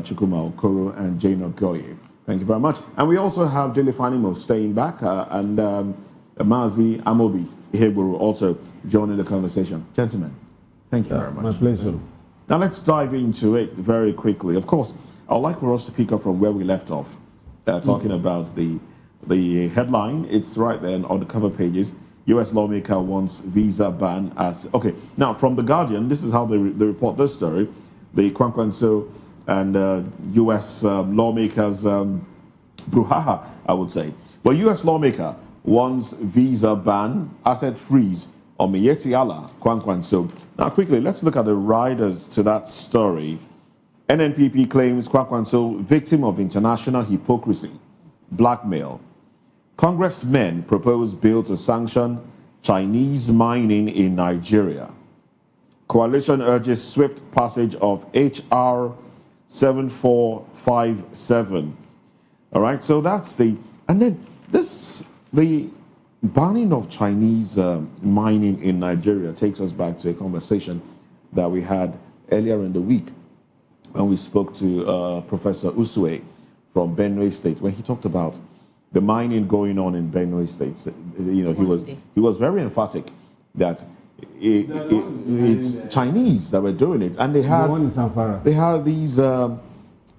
Chukuma Okoro and Jane Ogoye. Thank you very much. And we also have Dele Fanimo staying back and Mazi Amobi Iheburu also joining the conversation. Gentlemen, thank you very much. My pleasure. Now let's dive into it very quickly. Of course, I'd like for us to pick up from where we left off, talking about the headline. It's right there on the cover pages. U.S. lawmaker wants visa ban as... Okay, now from The Guardian, this is how they report this story. The Kwankwaso and U.S. Lawmakers brouhaha, I would say. Well, U.S. lawmaker wants visa ban, asset freeze on Miyetti Kwankwaso. Now, quickly, let's look at the riders to that story. NNPP claims Kwankwaso victim of international hypocrisy, blackmail. Congressmen propose bill to sanction Chinese mining in Nigeria. Coalition urges swift passage of HR 7457. All right, so that's the... And then the banning of Chinese mining in Nigeria takes us back to a conversation that we had earlier in the week when we spoke to Professor Usue from Benue State, when he talked about the mining going on in Benue State. You know, he was very emphatic that it's Chinese that were doing it, and they had these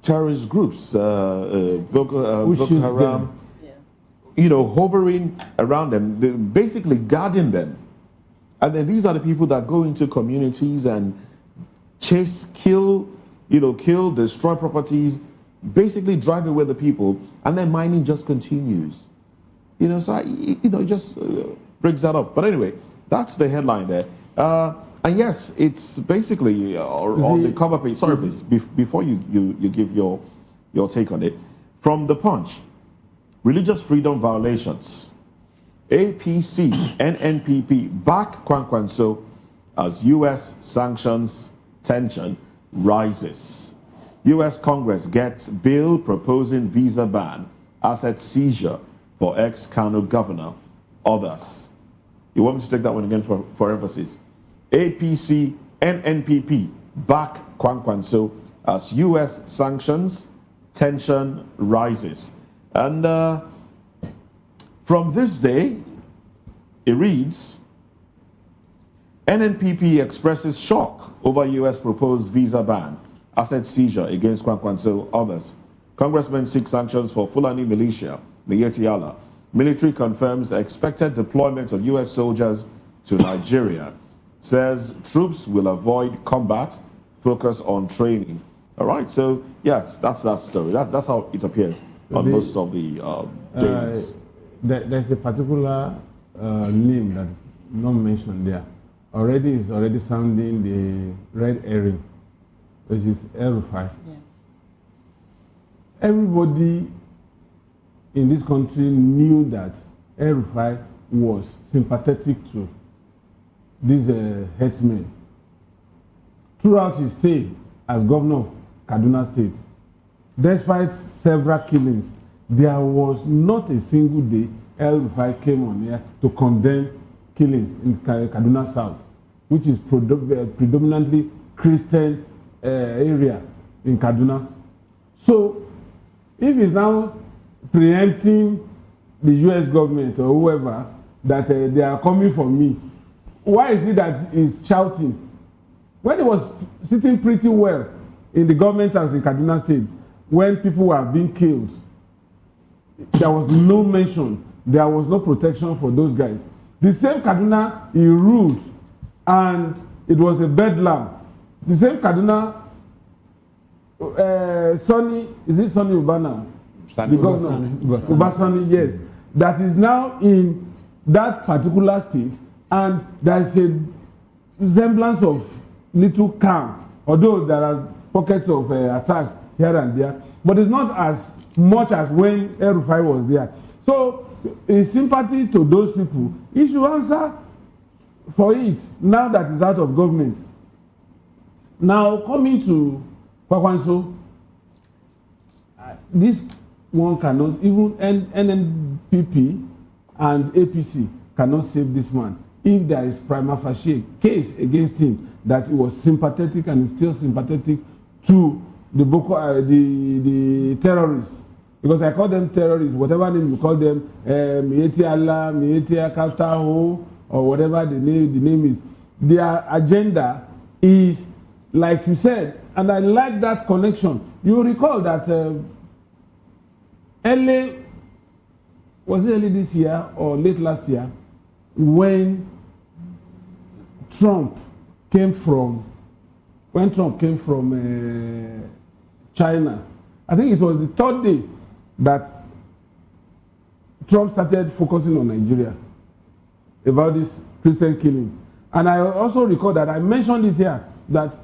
terrorist groups, Boko Haram, you know, hovering around them, basically guarding them. And then these are the people that go into communities and chase, kill, destroy properties, basically drive away the people, and then mining just continues. You know, so it just brings that up. But anyway, that's the headline there. And yes, it's basically on the cover page. Sorry, please, before you give your take on it. From The Punch, religious freedom violations. APC and NPP back Kwankwaso as U.S. sanctions tension rises. U.S. Congress gets bill proposing visa ban, asset seizure for ex-Kano governor, others. You want me to take that one again for emphasis? APC and NPP back Kwankwaso as U.S. sanctions tension rises. And from this day, it reads, NNPP expresses shock over U.S. proposed visa ban, asset seizure against Kwankwaso, others. Congressmen seek sanctions for Fulani Militia, Miyetti. Military confirms expected deployment of U.S. soldiers to Nigeria. Says troops will avoid combat, focus on training. All right, so yes, that's that story. That's how it appears on most of the dailies. There's a particular name that's not mentioned there. It's already sounding the red herring, which is El-Rufai. Yeah. Everybody in this country knew that El-Rufai was sympathetic to these headsmen. Throughout his stay as governor of Kaduna State, despite several killings, there was not a single day El-Rufai came on here to condemn killings in Kaduna South, which is predominantly Christian area in Kaduna. So, if he's now preempting the U.S. government or whoever that they are coming for me, why is it that he's shouting? When he was sitting pretty well in the government house in Kaduna State, when people were being killed, there was no mention, there was no protection for those guys. The same Kaduna he ruled, and it was a bedlam. The same Kaduna, Sonny Ubana, the governor, Ubasani, yes, that is now in that particular state, and there is a semblance of little calm, although there are pockets of attacks here and there, but it's not as much as when El-Rufai was there. So, in sympathy to those people, he should answer for it now that he's out of government. Now, coming to Kwankwaso, this one cannot, even NNPP and APC cannot save this man if there is prima facie case against him that he was sympathetic and is still sympathetic to the terrorists, because I call them terrorists, whatever name you call them, Miyetti Allah, Miyetti Kataho, or whatever the name is. Their agenda is, like you said, and I like that connection. You recall that was it early this year or late last year, when Trump came from China. I think it was the third day that Trump started focusing on Nigeria about this Christian killing. And I also recall that I mentioned it here, that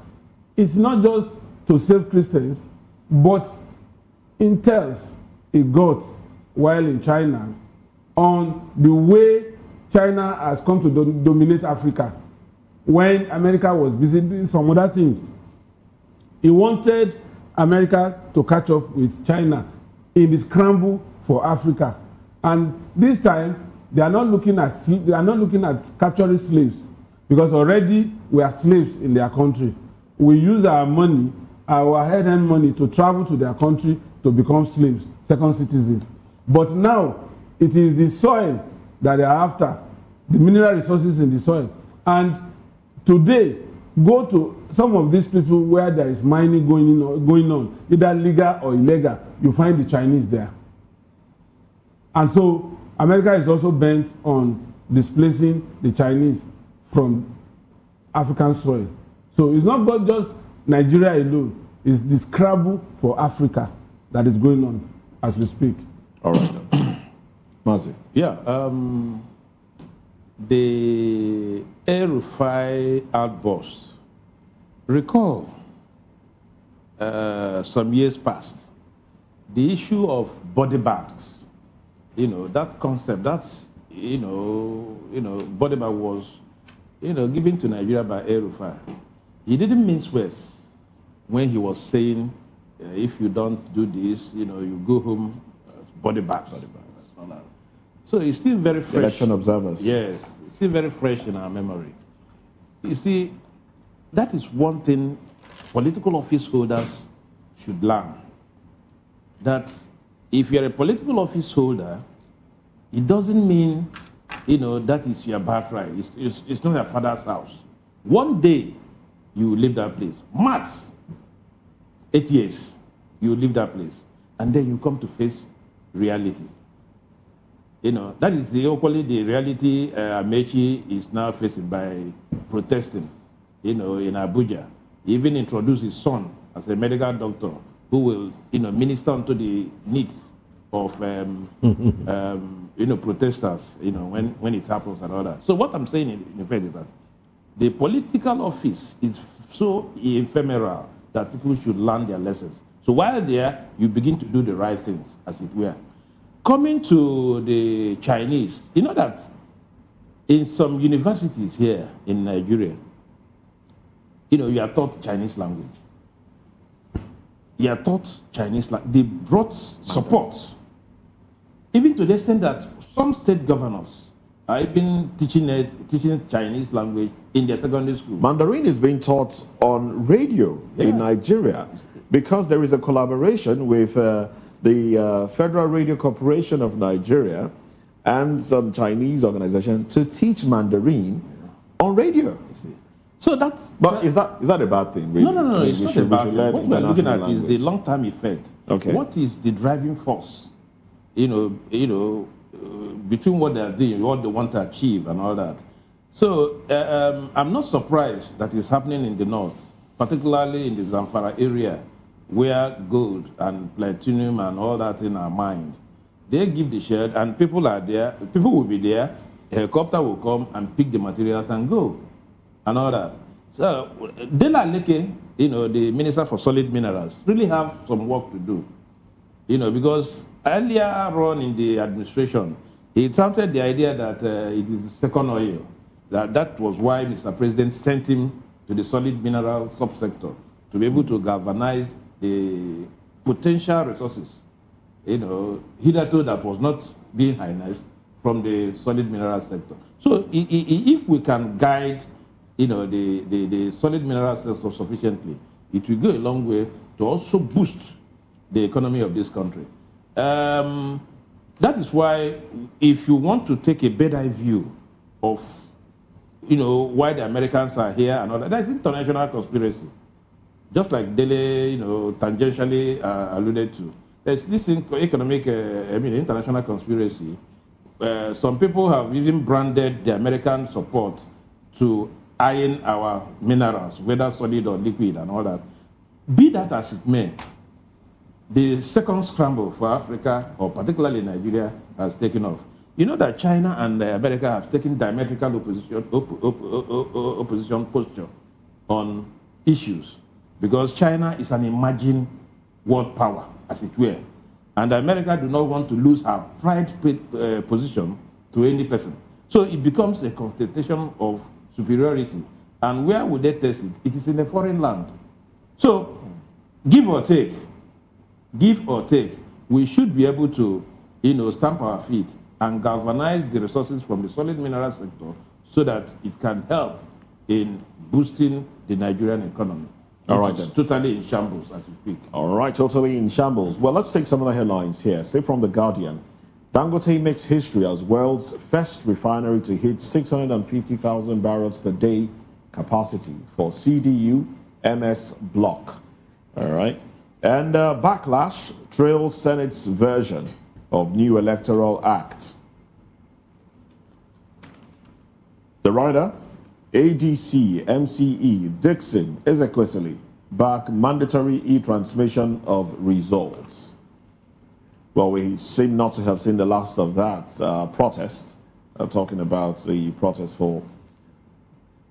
it's not just to save Christians, but intels it got while in China on the way China has come to dominate Africa. When America was busy doing some other things, he wanted America to catch up with China in the scramble for Africa. And this time, they are not looking at capturing slaves, because already we are slaves in their country. We use our money, our hard-earned money, to travel to their country to become slaves, second citizens. But now, it is the soil that they are after, the mineral resources in the soil. And today, go to some of these people where there is mining going on, either legal or illegal, you find the Chinese there. And so, America is also bent on displacing the Chinese from African soil. So it's not just Nigeria alone, it's the scramble for Africa that is going on as we speak. All right. Mazi. Yeah, the El-Rufai outburst. Recall some years past, the issue of body bags. That concept, that's, body bag was, given to Nigeria by El-Rufai. He didn't mince words when he was saying, if you don't do this, you go home, body bags. So it's still very fresh. Election observers. Yes, it's still very fresh in our memory. You see, that is one thing political office holders should learn. That if you're a political office holder, it doesn't mean, that is your birthright. It's not your father's house. One day, you will leave that place. Max, 8 years, you will leave that place. And then you come to face reality. That is equally the reality Amechi is now facing by protesting, in Abuja. He even introduced his son as a medical doctor who will, minister unto the needs of, protesters, when it happens and all that. So what I'm saying in effect is that the political office is so ephemeral that people should learn their lessons. So while there, you begin to do the right things, as it were. Coming to the Chinese, you know that in some universities here in Nigeria, you are taught Chinese language. You are taught Chinese language. They brought support, even to the extent that some state governors are even teaching Chinese language in their secondary school. Mandarin is being taught on radio in Nigeria because there is a collaboration with the Federal Radio Corporation of Nigeria and some Chinese organization to teach Mandarin on radio. So that's... But is that a bad thing, really? No, it's not a bad thing. What we're looking at is the long-term effect. Okay. What is the driving force, between what they are doing, what they want to achieve and all that. So I'm not surprised that it's happening in the north, particularly in the Zamfara area, where gold and platinum and all that in our mind. They give the share and people are there, people will be there, a helicopter will come and pick the materials and go, and all that. So Dela Leke, the Minister for Solid Minerals, really have some work to do, because earlier on in the administration, he touted the idea that it is the second oil. That was why Mr. President sent him to the solid mineral subsector to be able to galvanize the potential resources, hitherto that was not being harnessed from the solid mineral sector. So if we can guide, the solid mineral sector sufficiently, it will go a long way to also boost the economy of this country. That is why, if you want to take a better view of, why the Americans are here and all that, that's international conspiracy. Just like Dele, tangentially alluded to. There's this economic, international conspiracy. Some people have even branded the American support to iron our minerals, whether solid or liquid and all that. Be that as it may, the second scramble for Africa, or particularly Nigeria, has taken off. You know that China and America have taken diametrical opposition posture on issues, because China is an emerging world power, as it were. And America do not want to lose her pride position to any person. So it becomes a contestation of superiority. And where would they test it? It is in a foreign land. So, give or take, we should be able to, stamp our feet and galvanize the resources from the solid mineral sector so that it can help in boosting the Nigerian economy. All right, it's totally in shambles as we speak. All right, totally in shambles. Well, let's take some of the headlines here. Say from The Guardian. Dangote makes history as world's first refinery to hit 650,000 barrels per day capacity for CDU MS block. All right. And backlash trails Senate's version of new electoral act. The writer, ADC, MCE, Dixon, Ezekwesili back mandatory e-transmission of results. Well, we seem not to have seen the last of that protest. Talking about the protest for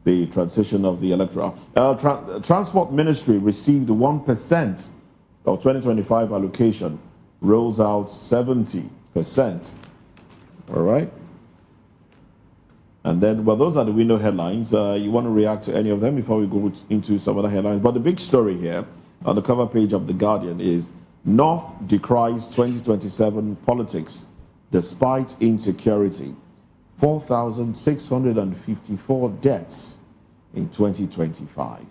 the transition of the electoral. Transport Ministry received 1% of 2025 allocation, rolls out 70%. All right. And then, well, those are the window headlines. You want to react to any of them before we go into some other headlines? But the big story here on the cover page of The Guardian is North decries 2027 politics despite insecurity. 4,654 deaths in 2025.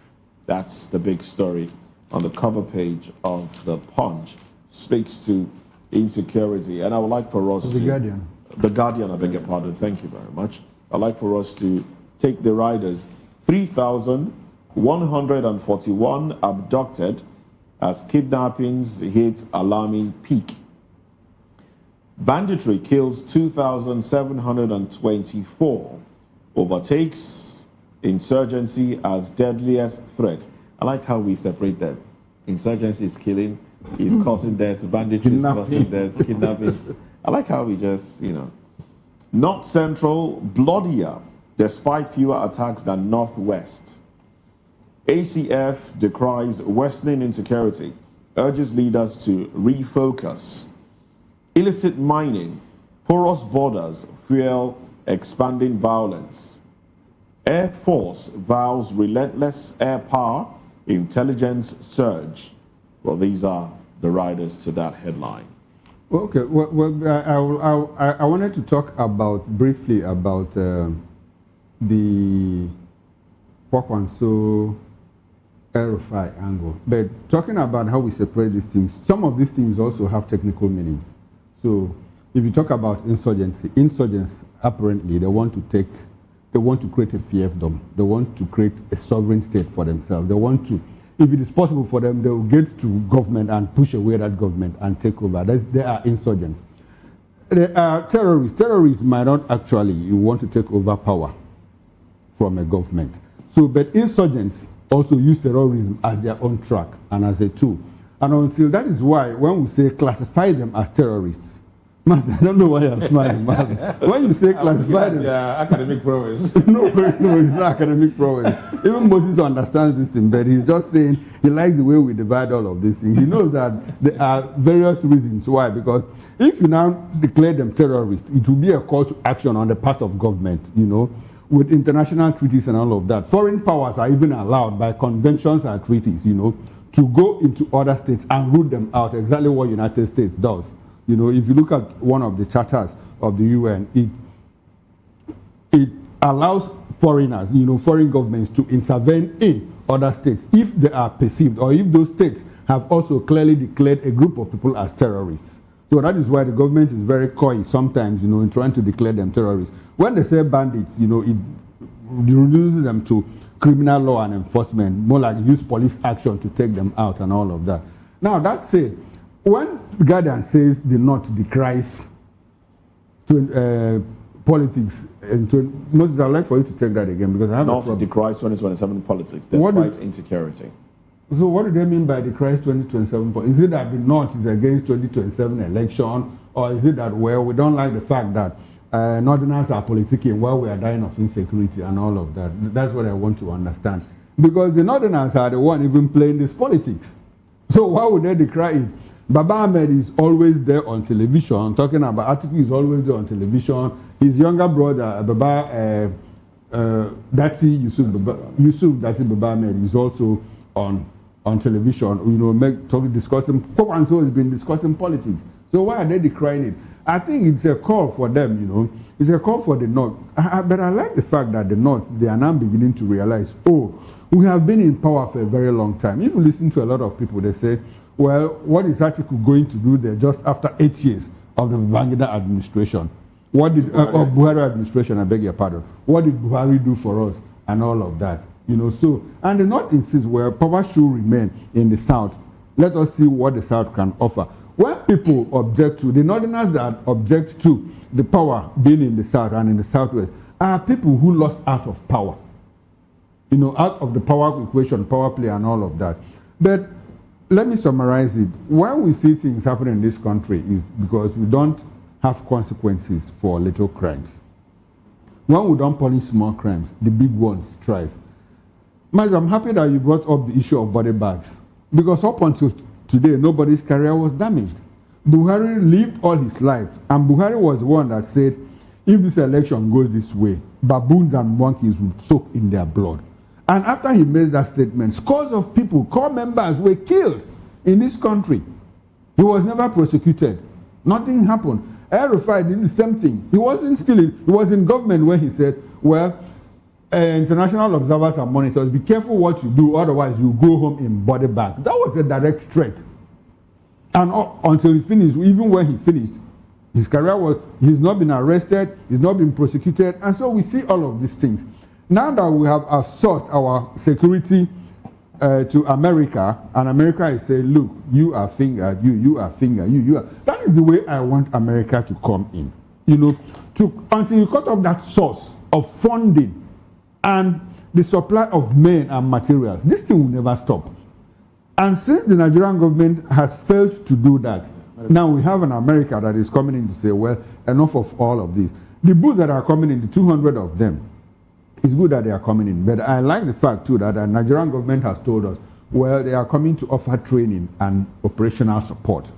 That's the big story on the cover page of The Punch. Speaks to insecurity. And I would like for us The Guardian. The Guardian, I beg your pardon. Thank you very much. I'd like for us to take the riders. 3,141 abducted as kidnappings hit alarming peak. Banditry kills 2,724. Overtakes insurgency as deadliest threat. I like how we separate them. Insurgency is killing, is causing deaths. Banditry is causing deaths, kidnappings. I like how we just, North Central bloodier despite fewer attacks than Northwest. ACF decries worsening insecurity, urges leaders to refocus. Illicit mining, porous borders fuel expanding violence. Air Force vows relentless air power, intelligence surge. Well, these are the riders to that headline. Okay, I wanted to talk briefly about the Kwankwaso El-Rufai angle. But talking about how we separate these things, some of these things also have technical meanings. So if you talk about insurgents apparently they want to create a fiefdom. They want to create a sovereign state for themselves. They want to, if it is possible for them, they will get to government and push away that government and take over. They are insurgents. They are terrorists. Terrorists might not actually want to take over power from a government. So, but insurgents also use terrorism as their own track and as a tool. And until that is why when we say classify them as terrorists, Master, I don't know why you're smiling, Master. When you say classify them... Yeah, academic prowess. no, it's not academic prowess. Even Moses understands this thing, but he's just saying he likes the way we divide all of these things. He knows that there are various reasons why, because if you now declare them terrorists, it will be a call to action on the part of government, with international treaties and all of that. Foreign powers are even allowed by conventions and treaties, to go into other states and root them out, exactly what United States does. If you look at one of the charters of the UN, it allows foreigners, foreign governments to intervene in other states if they are perceived or if those states have also clearly declared a group of people as terrorists. So that is why the government is very coy sometimes, in trying to declare them terrorists. When they say bandits, it reduces them to criminal law and enforcement, more like use police action to take them out and all of that. Now, that said, when the Guardian says the North decries politics, Moses, I'd like for you to take that again because I have North decries 2027 politics despite insecurity. So what do they mean by decries 2027 politics? Is it that the North is against 2027 election, or is it that, well, we don't like the fact that Northerners are politicking while we are dying of insecurity and all of that? That's what I want to understand. Because the Northerners are the one even playing this politics. So why would they decry it? Baba Ahmed is always there on television, talking about Atiku is always there on television. His younger brother, Baba Dati Yusuf Dati Baba Ahmed is also on television, discussing. Kwankwaso has been discussing politics. So why are they decrying it? I think it's a call for them, It's a call for the North. But I like the fact that the North, they are now beginning to realize, we have been in power for a very long time. If you listen to a lot of people, they say, well, what is Atiku going to do there just after 8 years of the Babangida administration? What did of Buhari administration? I beg your pardon. What did Buhari do for us and all of that? So and the North insists, well, power should remain in the South. Let us see what the South can offer. When people object to the Northerners that object to the power being in the South and in the Southwest are people who lost out of power. Out of the power equation, power play, and all of that. But let me summarize it. Why we see things happen in this country is because we don't have consequences for little crimes. When we don't punish small crimes, the big ones thrive. Miles, I'm happy that you brought up the issue of body bags, because up until today, nobody's career was damaged. Buhari lived all his life, and Buhari was the one that said, if this election goes this way, baboons and monkeys will soak in their blood. And after he made that statement, scores of people, core members, were killed in this country. He was never prosecuted. Nothing happened. El-Rufai did the same thing. He was in government when he said, well, international observers and monitors, be careful what you do, otherwise you go home in body bag. That was a direct threat. And until he finished, even when he finished, his career he's not been arrested, he's not been prosecuted, and so we see all of these things. Now that we have outsourced our security to America, and America is saying, look, you are fingered, you are fingered, you are. That is the way I want America to come in. Until you cut off that source of funding and the supply of men and materials, this thing will never stop. And since the Nigerian government has failed to do that, now we have an America that is coming in to say, well, enough of all of this. The booths that are coming in, the 200 of them, it's good that they are coming in. But I like the fact, too, that the Nigerian government has told us, well, they are coming to offer training and operational support.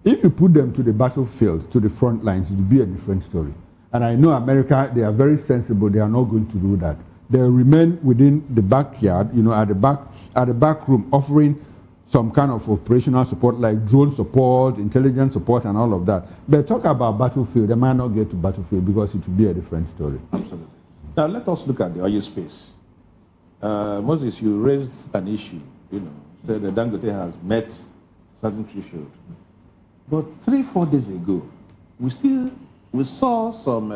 If you put them to the battlefield, to the front lines, it will be a different story. And I know America, they are very sensible. They are not going to do that. They remain within the backyard, at the back room, offering some kind of operational support like drone support, intelligence support, and all of that. But talk about battlefield, they might not get to battlefield because it will be a different story. Absolutely. Now let us look at the oil space. Moses, you raised an issue, said that Dangote has met certain threshold. But 3-4 days ago, we saw some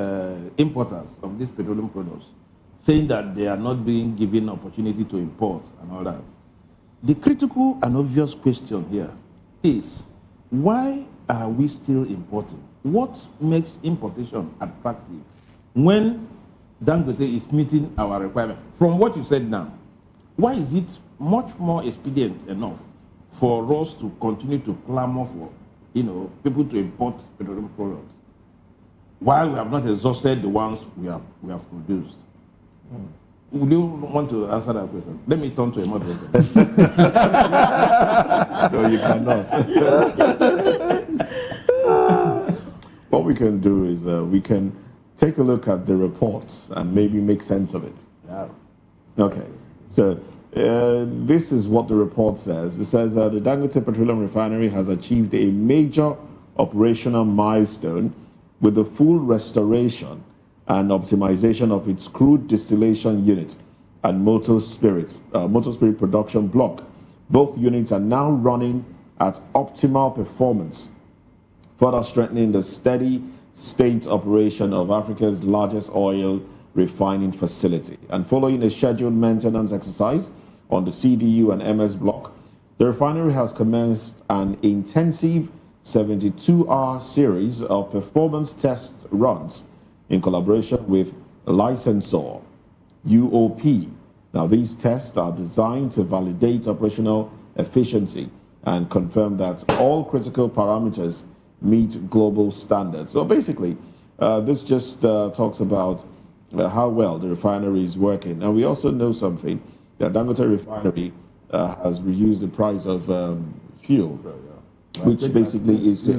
importers of these petroleum products saying that they are not being given opportunity to import and all that. The critical and obvious question here is, why are we still importing? What makes importation attractive when Dangote is meeting our requirement? From what you said now, why is it much more expedient enough for us to continue to clamor for, people to import petroleum products, while we have not exhausted the ones we have produced? Would you want to answer that question? Let me turn to a moderator. No, you cannot. What we can do is we can take a look at the reports and maybe make sense of it. Yeah. Okay. So this is what the report says. It says the Dangote Petroleum Refinery has achieved a major operational milestone with the full restoration and optimization of its crude distillation unit and motor spirit production block Both units are now running at optimal performance, further strengthening the steady state operation of Africa's largest oil refining facility. And following a scheduled maintenance exercise on the CDU and MS block, the refinery has commenced an intensive 72-hour series of performance test runs in collaboration with licensor UOP. Now, these tests are designed to validate operational efficiency and confirm that all critical parameters meet global standards. So basically, this just talks about how well the refinery is working. And we also know something, that Dangote Refinery has reduced the price of fuel, which basically is to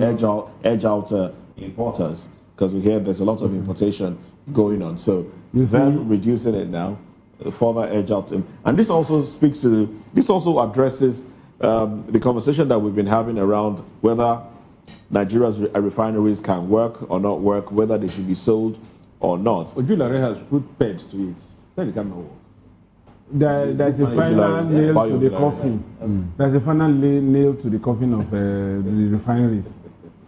edge out importers, because we hear there's a lot of importation going on. So them reducing it now, further edge out. And this also speaks to, this also addresses the conversation that we've been having around whether Nigeria's refineries can work or not work, whether they should be sold or not. Ojulare has put paid to it. Said it cannot work. There's a final nail to the coffin. There's a final nail to the coffin of the refineries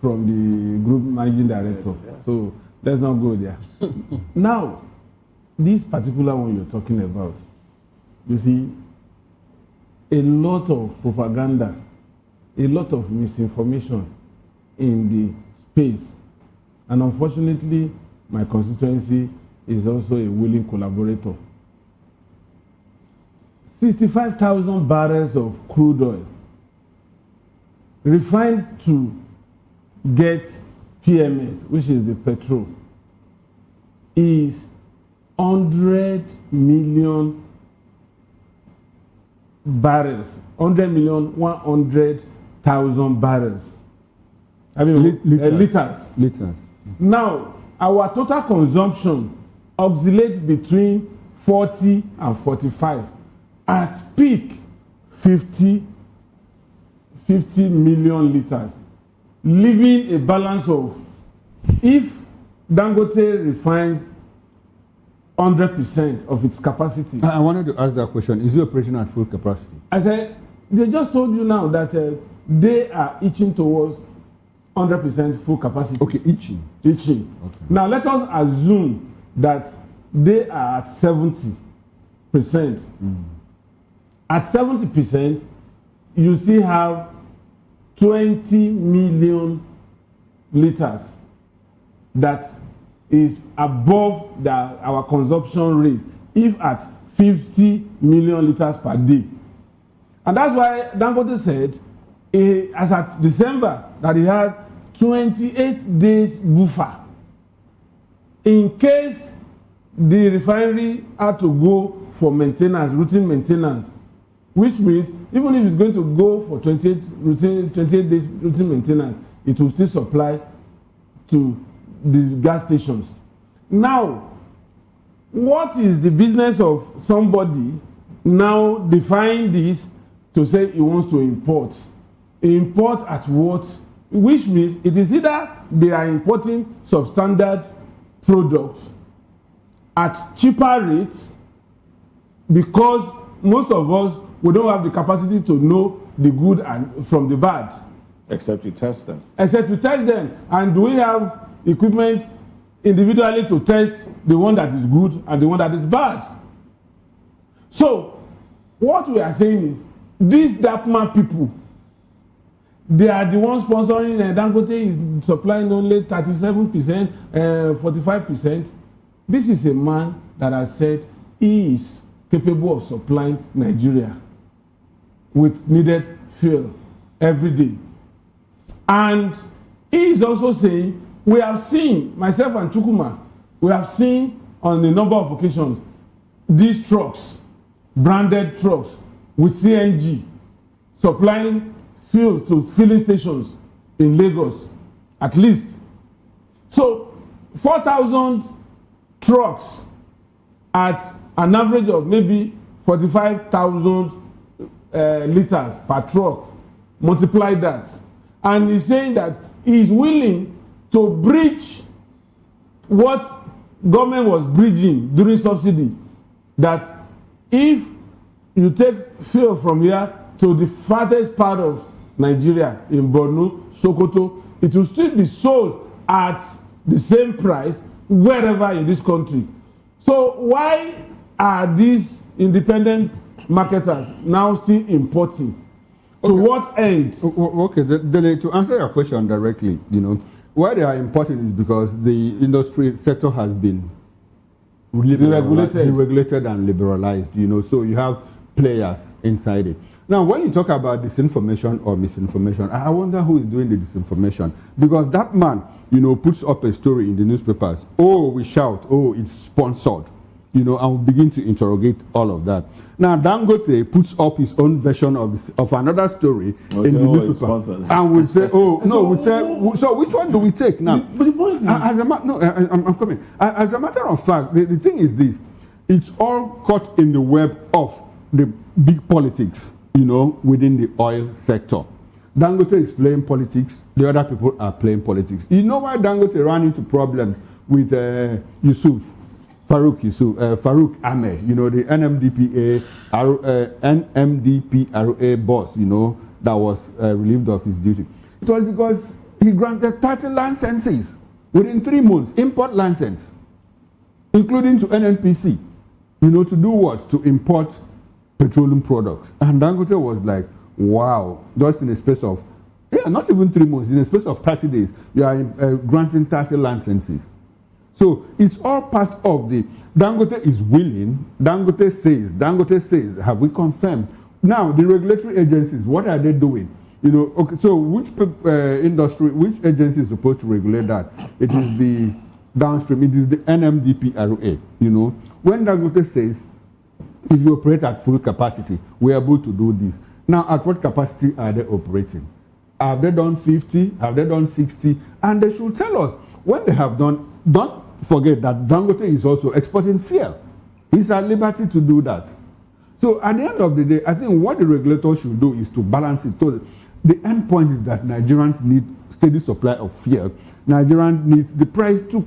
from the group managing director. So let's not go there. Now, this particular one you're talking about, you see, a lot of propaganda, a lot of misinformation in the space. And unfortunately, my constituency is also a willing collaborator. 65,000 barrels of crude oil refined to get PMS, which is the petrol, is 100 million barrels, 100,100,000 barrels. I mean, liters. Liters. Now, our total consumption oscillates between 40 and 45. At peak, 50 million liters, leaving a balance of, if Dangote refines 100% of its capacity. I wanted to ask that question. Is it operational at full capacity? I said, they just told you now that they are itching towards 100% full capacity. Okay, itching. Okay. Now, let us assume that they are at 70%. At 70%, you still have 20 million liters that is above our consumption rate, if at 50 million liters per day. And that's why Dangote said, as at December, that he had 28 days buffer in case the refinery had to go for maintenance, routine maintenance, which means even if it's going to go for 28 days routine maintenance, it will still supply to the gas stations. Now, what is the business of somebody now define this to say he wants to import? Import at what? Which means it is either they are importing substandard products at cheaper rates, because most of us, we don't have the capacity to know the good and from the bad. Except you test them. Except to test them. And do we have equipment individually to test the one that is good and the one that is bad? So, what we are saying is, these DAPMA people, they are the ones sponsoring. Dangote is supplying only 37%, 45%. This is a man that has said he is capable of supplying Nigeria with needed fuel every day. And he is also saying, we have seen, myself and Chukuma, we have seen on a number of occasions, these trucks, branded trucks with CNG, supplying fuel to filling stations in Lagos, at least. So, 4,000 trucks at an average of maybe 45,000 liters per truck. Multiply that. And he's saying that he's willing to bridge what government was bridging during subsidy. That if you take fuel from here to the farthest part of Nigeria, in Borno, Sokoto, it will still be sold at the same price wherever in this country. So why are these independent marketers now still importing? To what end? Okay, Dele, to answer your question directly, why they are importing is because the industry sector has been deregulated and liberalized, so you have players inside it. Now, when you talk about disinformation or misinformation, I wonder who is doing the disinformation. Because that man, puts up a story in the newspapers. Oh, we shout, oh, it's sponsored. And we begin to interrogate all of that. Now, Dangote puts up his own version of another story in the newspaper. And we say, oh, no, we say, so which one do we take now? But the point is... I'm coming. As a matter of fact, the thing is this. It's all caught in the web of the big politics, within the oil sector. Dangote is playing politics. The other people are playing politics. You know why Dangote ran into problems with Farouk Ahmed, the NMDPRA boss, that was relieved of his duty. It was because he granted 30 licenses within 3 months, import license, including to NNPC, to do what? To import petroleum products. And Dangote was like, wow, just in a space of, not even 3 months, in a space of 30 days, you are granting 30 licenses. So it's all part of the, Dangote is willing, Dangote says, have we confirmed? Now, the regulatory agencies, what are they doing? Okay, so which which agency is supposed to regulate that? It is the downstream, it is the NMDPRA, When Dangote says, if you operate at full capacity, we are able to do this. Now, at what capacity are they operating? Have they done 50? Have they done 60? And they should tell us when they have done. Don't forget that Dangote is also exporting fuel. He's at liberty to do that. So at the end of the day, I think what the regulator should do is to balance it. So the end point is that Nigerians need steady supply of fuel. Nigerians needs the price to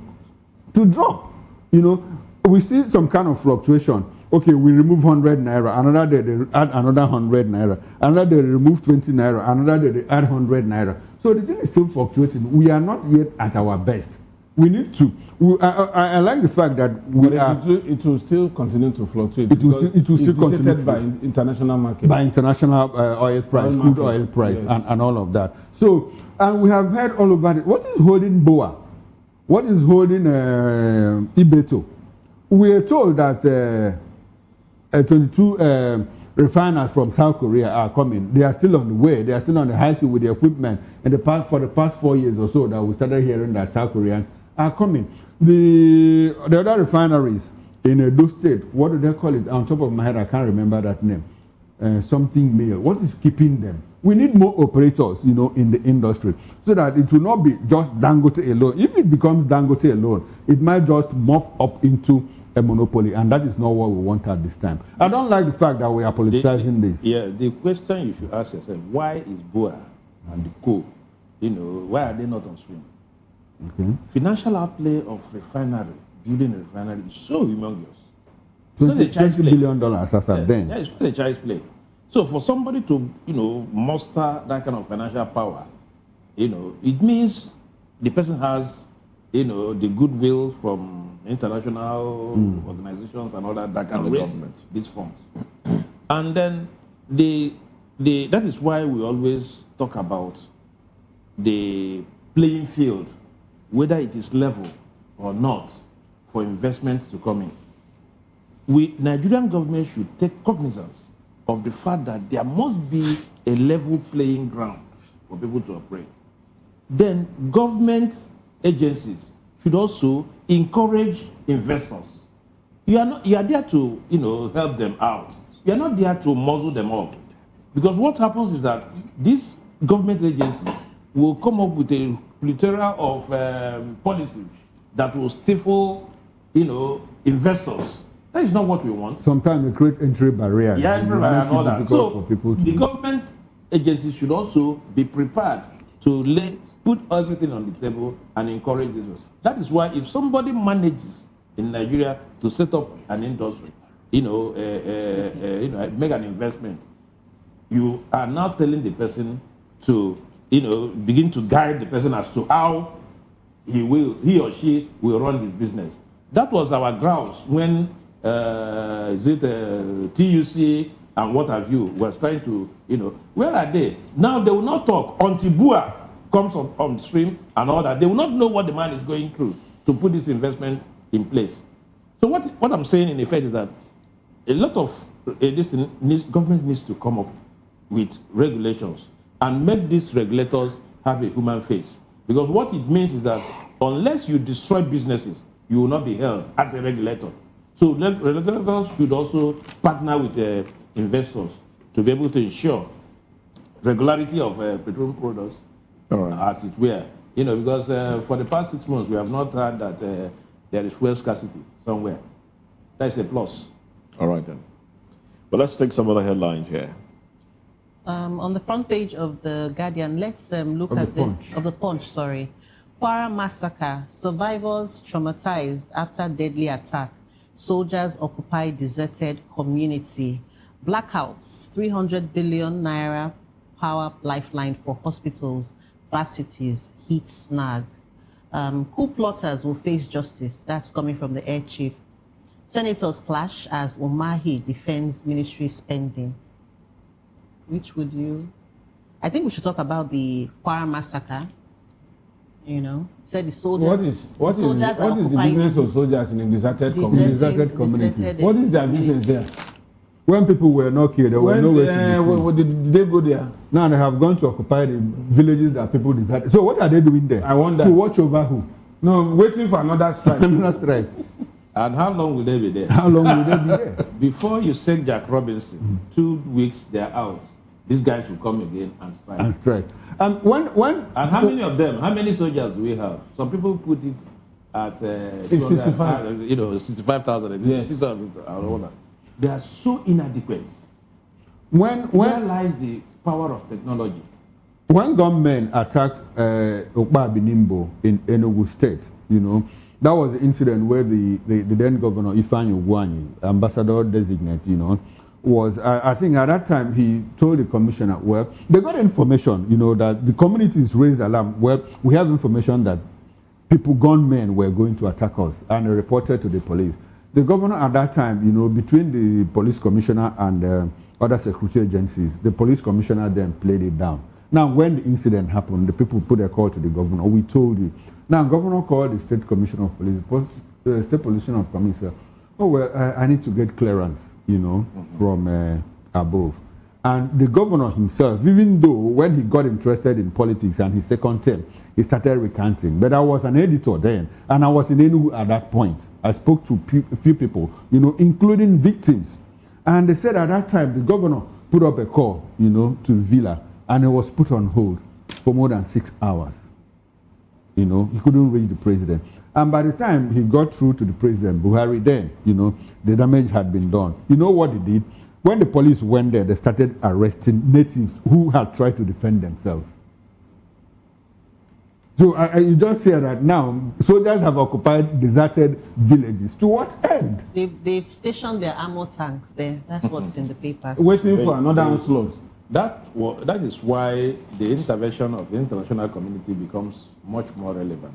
drop. We see some kind of fluctuation. Okay, we remove 100 naira, another day they add another 100 naira, another day they remove 20 naira, another day they add 100 naira. So the thing is still fluctuating. We are not yet at our best. We need to. I like the fact that it will still continue to fluctuate. It will still continue by international market. By international oil price, crude oil price, yes. and all of that. So, and we have heard all about it. What is holding BOA? What is holding Ibeto? We are told that 22 refiners from South Korea are coming. They are still on the way. They are still on the high sea with the equipment. For the past 4 years or so that we started hearing that South Koreans are coming. The other refineries in Edo State, what do they call it? On top of my head, I can't remember that name. Something mill. What is keeping them? We need more operators, in the industry, so that it will not be just Dangote alone. If it becomes Dangote alone, it might just morph up into a monopoly, and that is not what we want at this time. I don't like the fact that we are politicizing this. Yeah, the question you should ask yourself, why is BOA and the co, why are they not on stream? Okay. Financial outlay of building a refinery is so humongous. $20 billion as of then. Yeah, it's not a child's play. So for somebody to, muster that kind of financial power, it means the person has, the goodwill from international organizations and all that can raise these funds. And then that is why we always talk about the playing field, whether it is level or not, for investment to come in. Nigerian government should take cognizance of the fact that there must be a level playing ground for people to operate. Then government agencies should also encourage investors. You are there to help them out. You are not there to muzzle them up. Because what happens is that these government agencies will come up with a plethora of policies that will stifle, investors. That is not what we want. Sometimes they create entry barriers. Yeah, entry barriers and all that. So for people to the government agencies should also be prepared to put everything on the table and encourage this. That is why if somebody manages in Nigeria to set up an industry, make an investment, you are now telling the person to, begin to guide the person as to how he or she will run his business. That was our grounds when TUC and what have you was trying to, where are they? Now they will not talk until Bua comes on stream and all that. They will not know what the man is going through to put this investment in place. So what I'm saying in effect is that a lot of government needs to come up with regulations and make these regulators have a human face. Because what it means is that unless you destroy businesses, you will not be held as a regulator. So regulators should also partner with investors to be able to ensure regularity of petroleum products, as it were. Because for the past 6 months, we have not heard that there is fuel scarcity somewhere. That's a plus. All right, then. But let's take some other headlines here. On the front page of the Guardian, let's look at this, of the Punch, sorry. Kwara massacre, survivors traumatized after deadly attack. Soldiers occupy deserted community. Blackouts, 300 billion naira power lifeline for hospitals, varsities, heat snags. Coup plotters will face justice. That's coming from the air chief. Senators clash as Umahi defends ministry spending. Which would you? I think we should talk about the Kwara massacre. Said the soldiers. What is the business of soldiers in a deserted community? What is their business there? When people were not killed, they were nowhere to be seen. Did they go there? Now they have gone to occupy the villages that people deserted. So what are they doing there? I wonder. To watch over who? No, waiting for another strike. Another strike. And how long will they be there? How long will they be there? Before you send Jack Robinson, 2 weeks they're out. These guys will come again and strike. And strike. And how many of them? How many soldiers do we have? Some people put it at 65. 65,000. Yes. 6,000. They are so inadequate. Where lies the power of technology? When gunmen attacked Okpa Binimbo in Enugu State, that was the incident where the then governor Ifeanyi Ugwuanyi, ambassador designate, was, I think at that time he told the commissioner, well, they got information, that the communities raised alarm. Well, we have information that gunmen were going to attack us, and they reported to the police. The governor at that time, between the police commissioner and other security agencies, the police commissioner then played it down. Now, when the incident happened, the people put a call to the governor. We told you. Now, governor called the state commissioner of police, the state commissioner of police said, oh, well, I need to get clearance, from above. And the governor himself, even though when he got interested in politics and his second term, he started recanting. But I was an editor then, and I was in Enugu at that point. I spoke to a few people, including victims. And they said at that time, the governor put up a call, to Villa, and it was put on hold for more than 6 hours. He couldn't reach the president. And by the time he got through to the president, Buhari, then, the damage had been done. You know what he did? When the police went there, they started arresting natives who had tried to defend themselves. So you just hear that now, soldiers have occupied deserted villages. To what end? They've stationed their armor tanks there. That's what's in the papers. Waiting for another onslaught. That is why the intervention of the international community becomes much more relevant.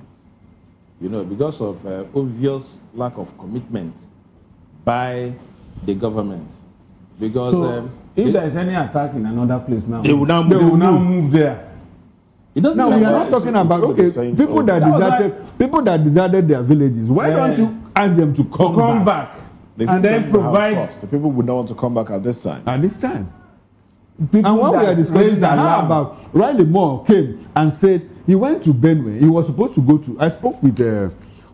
Because of obvious lack of commitment by the government. Because if there is any attack in another place now, they will now move there. Now we are not talking about people that deserted their villages. Why don't you ask them to come back and then provide? The people would not want to come back at this time. At this time. And when we are discussing that, how about Riley Moore came and said he went to Benue. He was supposed to go to. I spoke with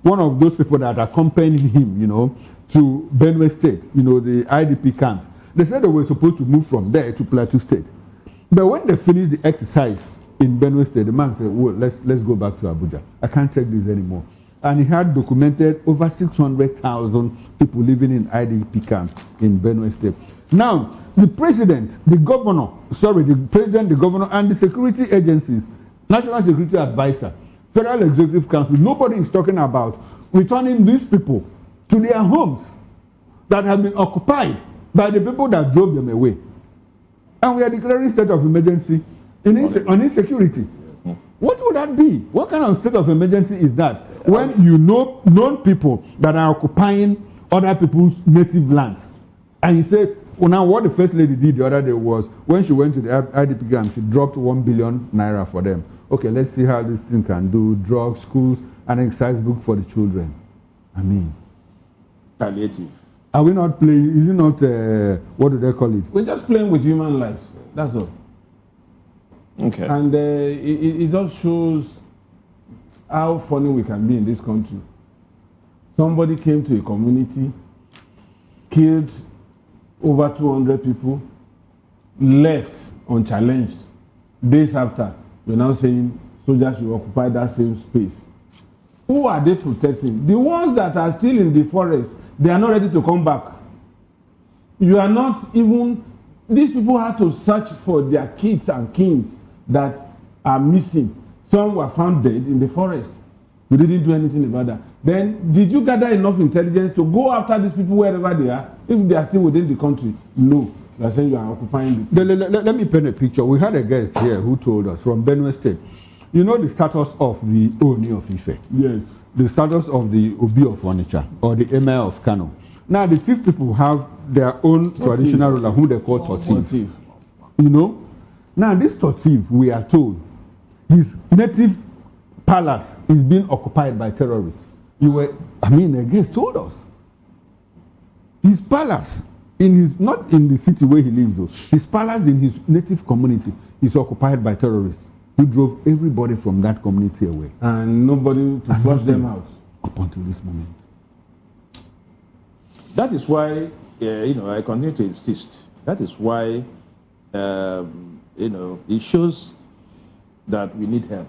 one of those people that accompanied him, to Benue State, the IDP camps. They said they were supposed to move from there to Plateau State. But when they finished the exercise in Benue State, the man said, well, let's go back to Abuja. I can't take this anymore. And he had documented over 600,000 people living in IDP camps in Benue State. Now, the president, the governor, and the security agencies, National Security Advisor, Federal Executive Council, nobody is talking about returning these people to their homes that have been occupied by the people that drove them away. and we are declaring state of emergency on insecurity. What would that be? What kind of state of emergency is that? When you know known people that are occupying other people's native lands, and you say, well, now what the first lady did the other day was when she went to the IDP camp, she dropped 1 billion naira for them. Okay, let's see how this thing can do. Drugs, schools, and exercise book for the children. I mean, Palliative. are we not playing? Is it not, what do they call it? We're just playing with human lives. That's all. Okay. And it just shows how funny we can be in this country. Somebody came to a community, killed over 200 people, left unchallenged. Days after, we're now saying soldiers should occupy that same space. Who are they protecting? The ones that are still in the forest, they are not ready to come back. You are not even, these people had to search for their kids and kins that are missing. Some were found dead in the forest. We didn't do anything about that. Then, did you gather enough intelligence to go after these people wherever they are, if they are still within the country? No. You are saying you are occupying the... Let me paint a picture. We had a guest here who told us from Benue State. You know the status of the Oni of Ife? Yes. The status of the Obi of Onitsha or the Emir of Kano. Now the chief people have their own traditional ruler who they call Totif. You know? Now this Totif, we are told, his native palace is being occupied by terrorists. The guest told us. His palace, not in the city where he lives though, his palace in his native community is occupied by terrorists who drove everybody from that community away. And nobody to flush them out. Up until this moment. That is why, I continue to insist. That is why, it shows that we need help.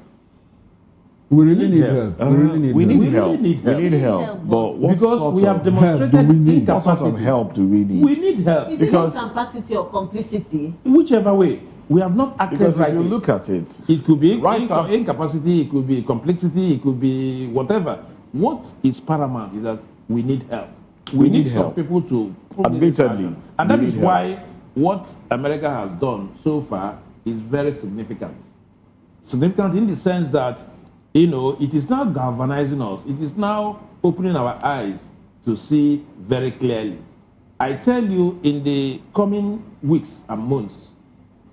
We really need help. We need help. need help. We need help. But what Because sort we have of demonstrated help do we need? What incapacity. sort of help do we need? We need help. Is Because- it not capacity or complicity? Whichever way, we have not acted Because if rightly. you look at it, It could be Right up- incapacity, it could be complexity, it could be whatever. What is paramount is that we need help. We need some help. people to put in Admittedly, action. And we that is need help. why what America has done so far is very significant. Significant in the sense that, it is now galvanizing us. It is now opening our eyes to see very clearly. I tell you, in the coming weeks and months,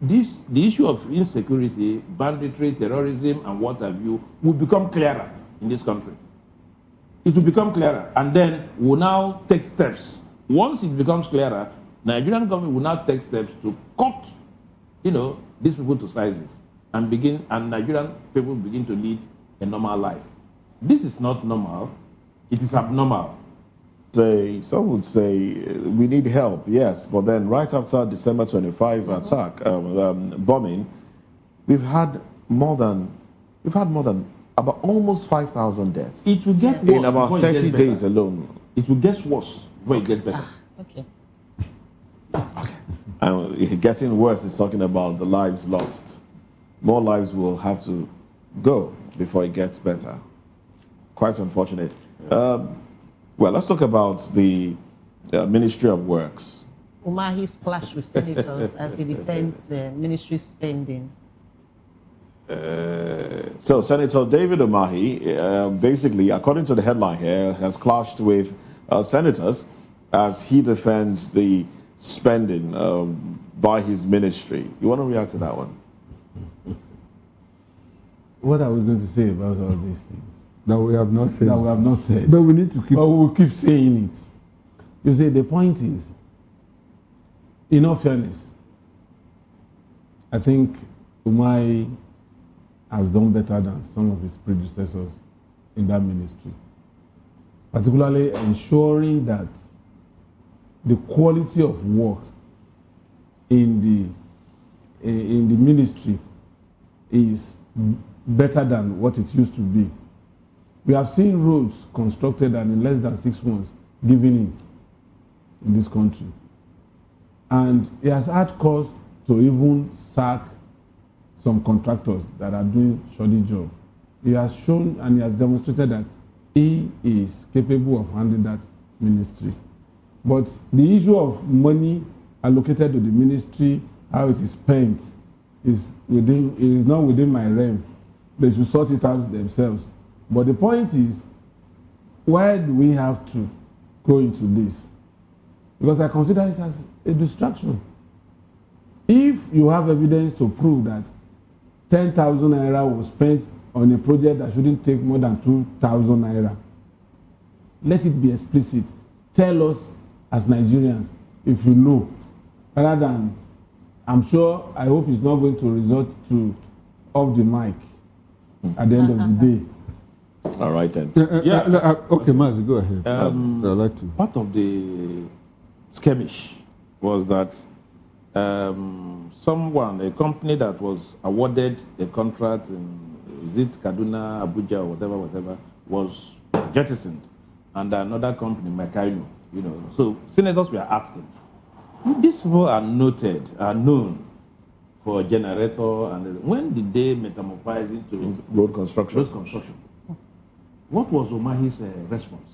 the issue of insecurity, banditry, terrorism, and what have you, will become clearer in this country. It will become clearer, and then we'll now take steps. Once it becomes clearer, Nigerian government will now take steps to cut, these people to sizes, and Nigerian people begin to lead a normal life. This is not normal; it is abnormal. some would say we need help, yes, but then right after December 25 attack, bombing, we've had more than about almost 5,000 deaths It will get Yes. worse in about before it 30 gets days better. alone. It will get worse before it gets better. Okay. And getting worse is talking about the lives lost. More lives will have to go before it gets better. Quite unfortunate. Well, let's talk about the Ministry of Works. Umahi's clash with senators as he defends ministry spending. So Senator David Umahi, basically, according to the headline here, has clashed with senators as he defends the spending by his ministry. You want to react to that one? What are we going to say about all these things? That we have not said. That we have not said. But we need to keep. But we will keep saying it. You see, the point is, in all fairness, I think Umahi has done better than some of his predecessors in that ministry. Particularly ensuring that the quality of work in the ministry is better than what it used to be. We have seen roads constructed and in less than 6 months given in this country. And it has had cause to even sack some contractors that are doing shoddy job. He has shown and he has demonstrated that he is capable of handling that ministry. But the issue of money allocated to the ministry how it is spent is not within my realm. They should sort it out themselves. But the point is, why do we have to go into this? Because I consider it as a distraction. If you have evidence to prove that 10,000 naira was spent on a project that shouldn't take more than 2,000 naira, let it be explicit. Tell us as Nigerians if you know, rather than, I'm sure, I hope it's not going to resort to off the mic at the end of the day. All right then. Okay, Mazi, go ahead. I'd like to. Part of the skirmish was that someone, a company that was awarded a contract in, is it Kaduna, Abuja, or whatever, was jettisoned, and another company, Makaino, So senators were asking, these people are noted, are known for generator, and when did they metamorphose into road construction? Road construction. What was Umahi's response?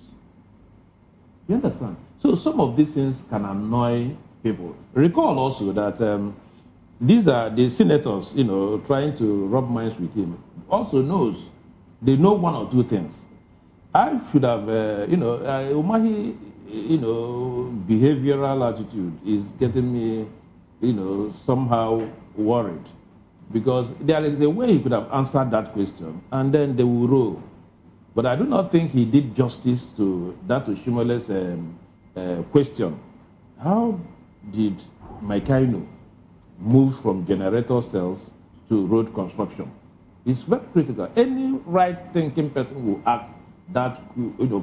You understand? So some of these things can annoy people. Recall also that these are the senators, trying to rub minds with him. Also knows, they know one or two things. I should have, Umahi, behavioral attitude is getting me, somehow worried. Because there is a way he could have answered that question, and then they will roll. But I do not think he did justice to that Oshimole's question. How did Makaino move from generator cells to road construction? It's very critical. Any right-thinking person will ask that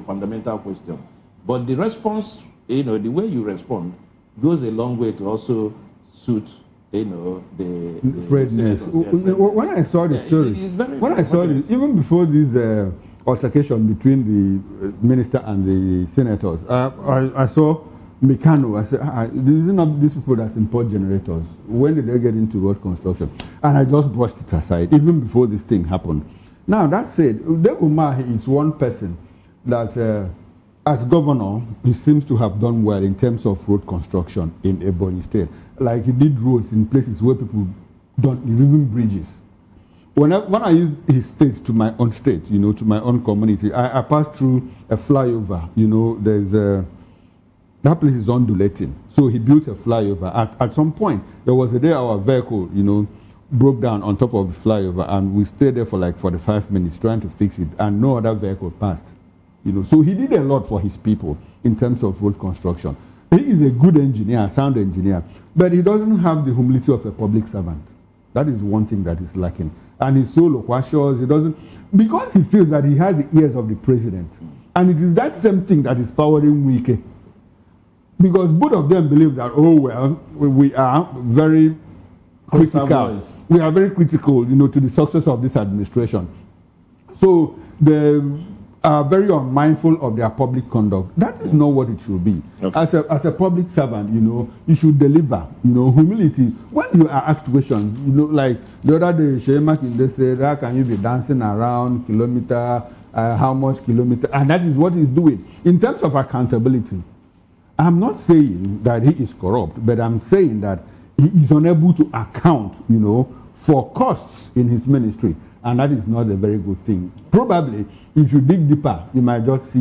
fundamental question. But the response, the way you respond, goes a long way to also suit the Fredness. When I saw the story, when I saw it, even before this altercation between the minister and the senators, I saw Mikano. I said, these are not these people that import generators. When did they get into road construction? And I just brushed it aside, even before this thing happened. Now, that said, Umahi is one person that, as governor, he seems to have done well in terms of road construction in Ebonyi State. Like, he did roads in places where people don't, even bridges. When I use his state to my own state, to my own community, I passed through a flyover. There's that place is undulating. So he built a flyover. At some point, there was a day our vehicle, broke down on top of the flyover, and we stayed there for like 45 minutes trying to fix it, and no other vehicle passed. So he did a lot for his people in terms of road construction. He is a good engineer, a sound engineer, but he doesn't have the humility of a public servant. That is one thing that is lacking. And he's so loquacious, he doesn't, because he feels that he has the ears of the president. And it is that same thing that is powering Wike. Because both of them believe that, we are very critical. We are very critical, to the success of this administration. So they are very unmindful of their public conduct. That is not what it should be. Okay. As a public servant, you should deliver, humility. When you are asked questions, like the other day, Shema Kinde said, how can you be dancing around kilometer, how much kilometer? And that is what he's doing. In terms of accountability, I'm not saying that he is corrupt, but I'm saying that he is unable to account, for costs in his ministry. And that is not a very good thing. Probably, if you dig deeper, you might just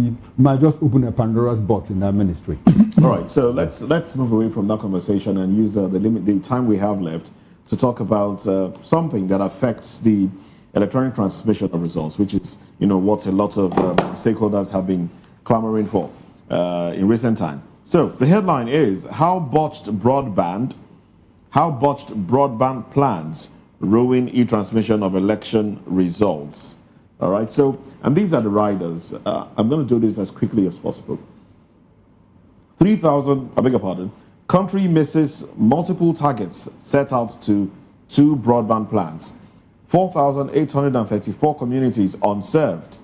open a Pandora's box in that ministry. All right, so let's move away from that conversation and use the time we have left to talk about something that affects the electronic transmission of results, which is, what a lot of stakeholders have been clamoring for in recent time. So the headline is how botched broadband plans ruin e-transmission of election results. All right, so, and these are the riders. I'm going to do this as quickly as possible. 3,000, I beg your pardon, country misses multiple targets set out to 2 broadband plans. 4,834 communities underserved.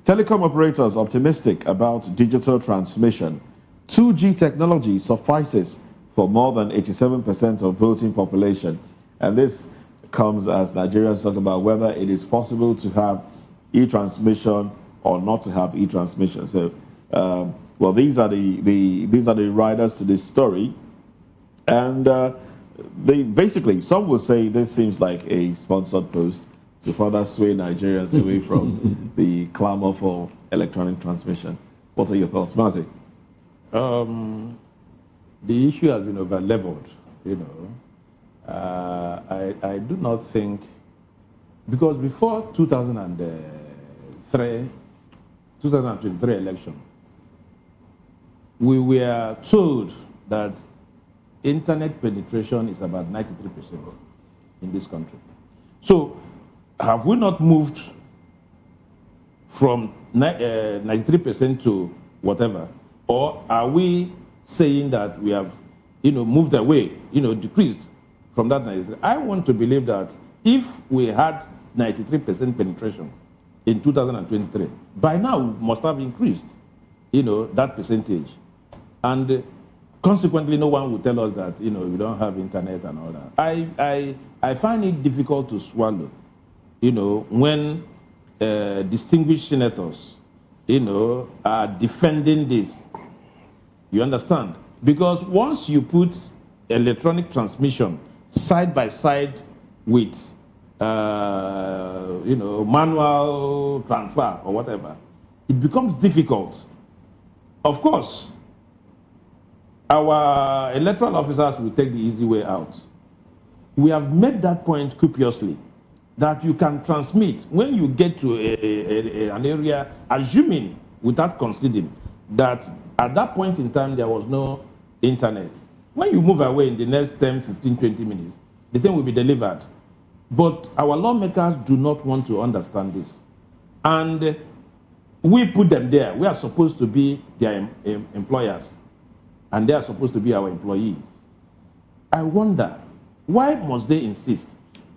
Telecom operators optimistic about digital transmission. 2G technology suffices for more than 87% of voting population. And this comes as Nigerians talk about whether it is possible to have e-transmission or not to have e-transmission. So Well, these are the riders to this story, and they basically, some will say this seems like a sponsored post to further sway Nigerians away from the clamor for electronic transmission. What are your thoughts, Mazi? The issue has been over-leveled, you know. I do not think, because before 2023 election, we were told that internet penetration is about 93% in this country. So have we not moved from 93% to whatever? Or are we saying that we have, moved away, decreased from that 93? I want to believe that if we had 93% penetration in 2023, by now we must have increased, that percentage. And consequently, no one will tell us that, we don't have internet and all that. I find it difficult to swallow, when distinguished senators, are defending this. You understand? Because once you put electronic transmission side by side with, manual transfer or whatever, it becomes difficult. Of course, our electoral officers will take the easy way out. We have made that point copiously, that you can transmit when you get to an area, assuming without conceding that at that point in time there was no internet. When you move away in the next 10, 15, 20 minutes, the thing will be delivered. But our lawmakers do not want to understand this. And we put them there. We are supposed to be their employers, and they are supposed to be our employees. I wonder, why must they insist?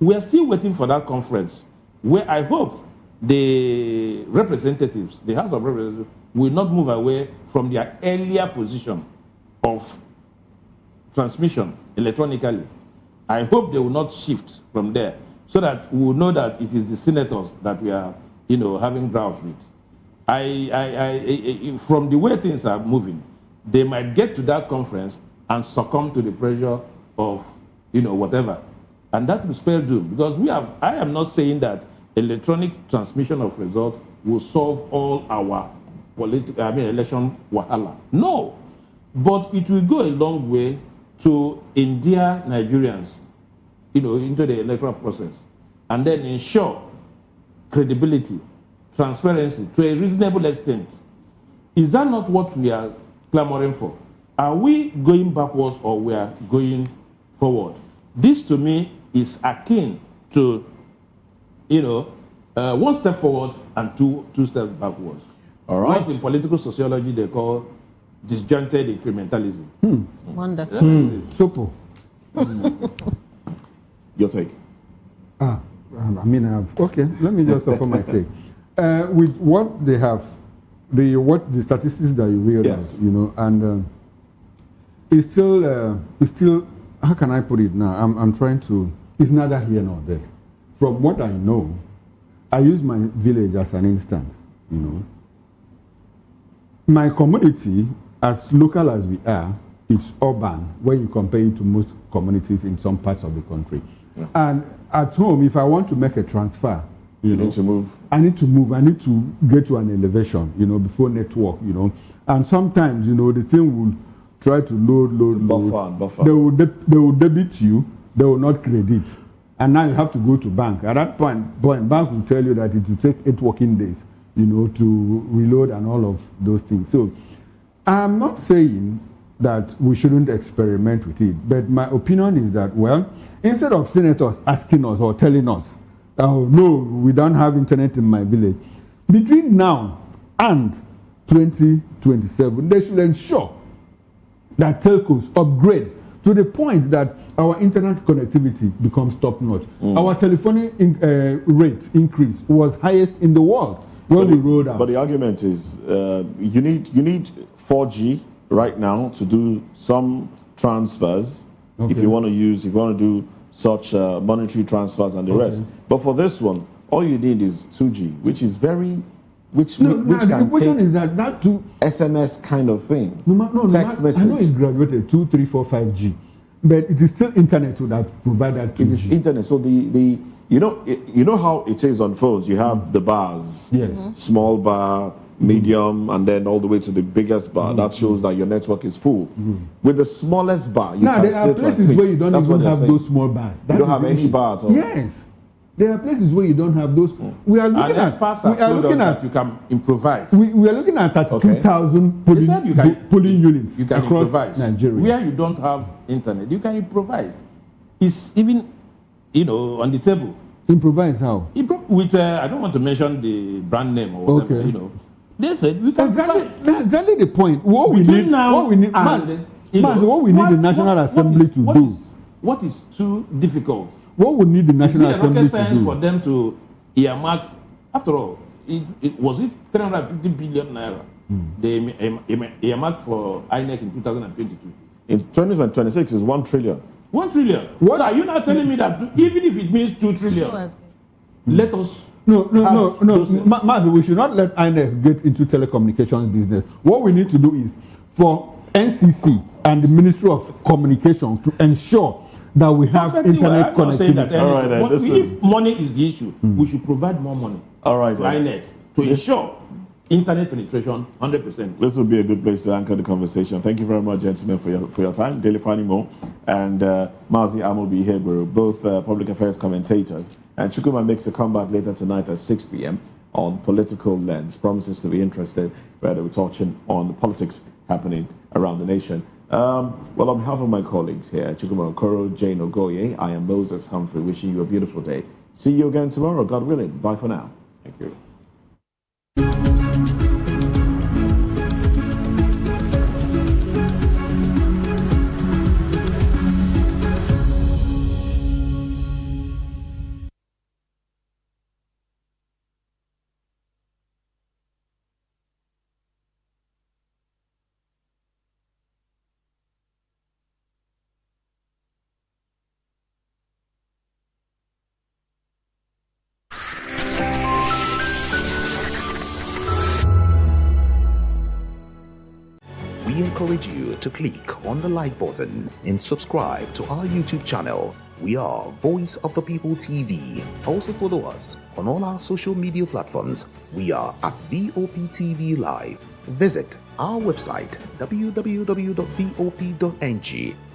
We are still waiting for that conference where I hope the representatives, the House of Representatives, will not move away from their earlier position of transmission electronically. I hope they will not shift from there so that we will know that it is the senators that we are, having drought with. From the way things are moving, they might get to that conference and succumb to the pressure of, whatever. And that will spell doom, because I am not saying that electronic transmission of results will solve all our election wahala. No, but it will go a long way to endear Nigerians, into the electoral process, and then ensure credibility, transparency to a reasonable extent. Is that not what we are clamoring for? Are we going backwards or we are going forward? This to me is akin to, one step forward and two steps backwards. All right. What in political sociology they call disjointed incrementalism. Wonderful. Super. Your take. Okay, let me just offer my take. With what they have, the statistics that you read Yes. out, and it's still, how can I put it now? I'm trying to, it's neither here nor there. From what I know, I use my village as an instance, My community, as local as we are, it's urban when you compare it to most communities in some parts of the country. Yeah. And at home, if I want to make a transfer, you need to move. I need to move. I need to get to an elevation, before network, And sometimes, the thing will try to load. Buffer. They will debit you. They will not credit. And now you have to go to bank. At that point, bank will tell you that it will take 8 working days, to reload and all of those things. So I'm not saying that we shouldn't experiment with it, but my opinion is that, well, instead of senators asking us or telling us, oh, no, we don't have internet in my village, between now and 2027, they should ensure that telcos upgrade to the point that our internet connectivity becomes top-notch. Our telephony rate increase was highest in the world when we rolled out. But the argument is you need 4G right now to do some transfers. Okay. If you want to do such monetary transfers and the rest. But for this one, all you need is 2G, which is very which the can question take is that too. SMS kind of thing. Text message. I know it graduated 2, 3, 4, 5G, but it is still internet that provide that 2G. It is internet. So the you know how it is on phones. You have the bars. Yes. Small bar, medium, and then all the way to the biggest bar. That shows that your network is full. With the smallest bar, you can there are still places transmit. where you don't That's even what they're have saying. those small bars. You don't have any bar at all. Yes. There are places where you don't have those. We are looking And experts have told us that you can improvise. We are looking at 32,000 polling units You can across improvise. Nigeria. Where you don't have internet, you can improvise. It's even, on the table. Improvise how? With I don't want to mention the brand name or whatever. Okay. They said we can provide. That's exactly the point. What we Between need, now what we need, and, what we need the National Assembly to do. What is too difficult? What we need the National Is it Assembly rocket to science do? for them to earmark? After all, was it 350 billion naira they earmarked for INEC in 2022? In 2026 is 1 trillion. 1 trillion. What? So are you not telling me that even if it means 2 trillion, Show us. let us? No. those things. Mazi, we should not let INEC get into telecommunications business. What we need to do is for NCC and the Ministry of Communications to ensure that we have Perfectly well. internet I'm not saying that connectivity. All right, then, But this if money is the issue, we should provide more money All right, to then. INEC to ensure internet penetration 100%. This would be a good place to anchor the conversation. Thank you very much, gentlemen, for your time. Daily Fanimo and Mazi Amobi Hebrew, both public affairs commentators. And Chukuma makes a comeback later tonight at 6 p.m. on Political Lens. Promises to be interested, where they'll be touching on the politics happening around the nation. Well, on behalf of my colleagues here, Chukuma Okoro, Jane Ogoye, I am Moses Humphrey, wishing you a beautiful day. See you again tomorrow, God willing. Bye for now. Thank you. We encourage you to click on the like button and subscribe to our YouTube channel. We are Voice of the People TV. Also follow us on all our social media platforms. We are at VOP TV Live. Visit our website www.vop.ng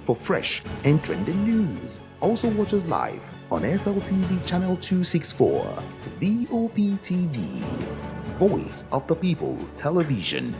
for fresh and trending news. Also watch us live on SLTV channel 264. VOP TV, Voice of the People Television.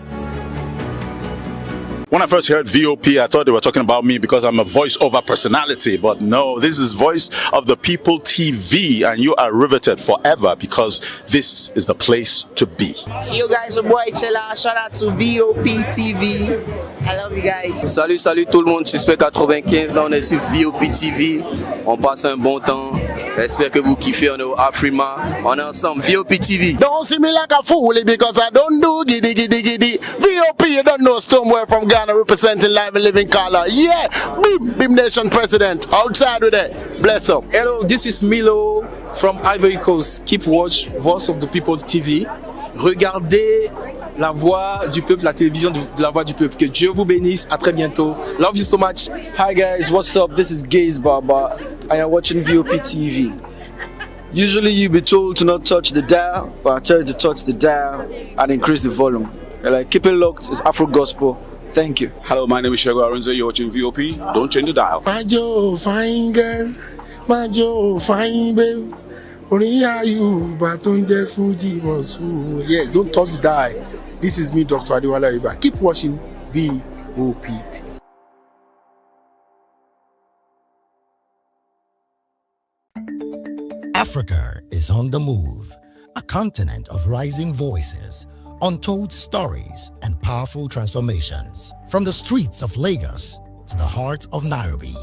When I first heard VOP, I thought they were talking about me because I'm a voice-over personality. But no, this is Voice of the People TV, and you are riveted forever because this is the place to be. Yo guys, your boy Chella, shout out to VOP TV. I love you guys. Salut tout le monde, Suspect 95, là on est sur VOP TV. On passe un bon temps. J'espère que vous kiffez, on est au Afrima. On est ensemble, VOP TV. Don't see me like a fool because I don't do giddy giddy giddy. VOP, you don't know Stoneware from Ghana representing live and living color. Yeah, Beam Nation President. Outside with it. Bless up. Hello, this is Milo from Ivory Coast. Keep watch Voice of the People TV. Regardez la voix du peuple, la télévision de la voix du peuple. Que Dieu vous bénisse. À très bientôt. Love you so much. Hi guys, what's up? This is Gaze Baba. I am watching VOP TV. Usually you be told to not touch the dial, but I tell you to touch the dial and increase the volume. Like, keep it locked. It's Afro Gospel. Thank you. Hello, my name is Shego Arunze. You're watching VOP. Don't change the dial. My Joe, fine girl. My Joe, fine babe. Yes, don't touch the dial. This is me, Dr. Adiwala Iba. Keep watching VOP TV. Africa is on the move, a continent of rising voices, untold stories, and powerful transformations. From the streets of Lagos to the heart of Nairobi,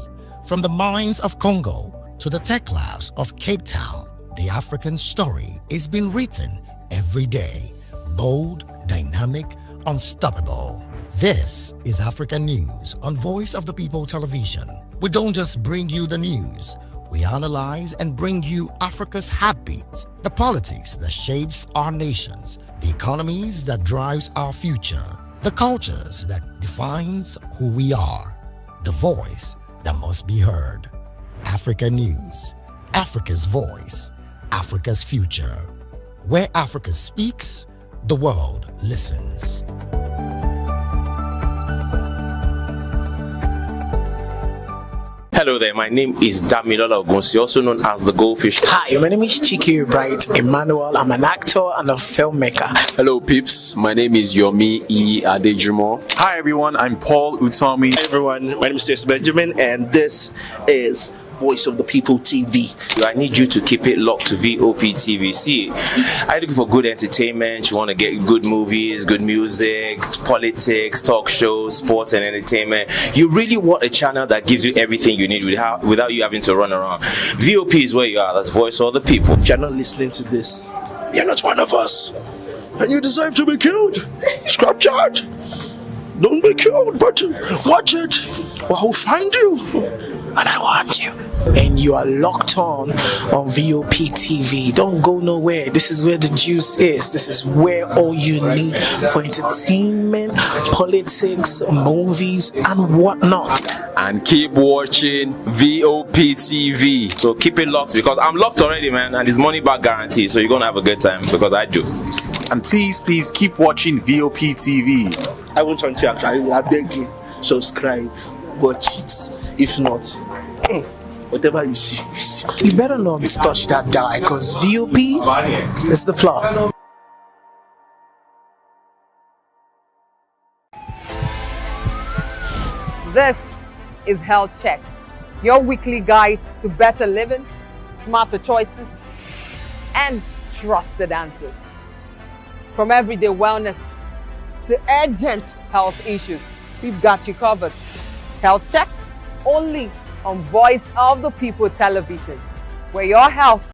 from the mines of Congo to the tech labs of Cape Town, the African story is being written every day. Bold, dynamic, unstoppable. This is African News on Voice of the People Television. We don't just bring you the news. We analyze and bring you Africa's heartbeat, the politics that shapes our nations, the economies that drives our future, the cultures that defines who we are, the voice that must be heard. Africa News, Africa's voice, Africa's future. Where Africa speaks, the world listens. Hello there, my name is Damilola Ogunsi, also known as the Goldfish. Hi, my name is Chiki Bright Emmanuel. I'm an actor and a filmmaker. Hello peeps, my name is Yomi E. Adejimo. Hi everyone, I'm Paul Utomi. Hi everyone, my name is Stacey Benjamin and this is Voice of the People TV. I need you to keep it locked to VOP TV. See, are you looking for good entertainment? You want to get good movies, good music, politics, talk shows, sports and entertainment. You really want a channel that gives you everything you need without you having to run around. VOP is where you are. That's Voice of the People. If you're not listening to this, you're not one of us. And you deserve to be killed. Scrap charge. Don't be killed, but watch it or I'll find you. And I want you. And you are locked on VOP TV. Don't go nowhere. This is where the juice is. This is where all you need for entertainment, politics, movies, and whatnot. And keep watching VOP TV. So keep it locked because I'm locked already, man, and it's money back guarantee. So you're gonna have a good time because I do. And please keep watching VOP TV. I won't want to actually, I beg you, subscribe, watch it. If not, whatever you see, you see. You better not touch that guy because VOP is the plot. This is Health Check, your weekly guide to better living, smarter choices, and trusted answers. From everyday wellness to urgent health issues, we've got you covered. Health Check only on Voice of the People television, where your health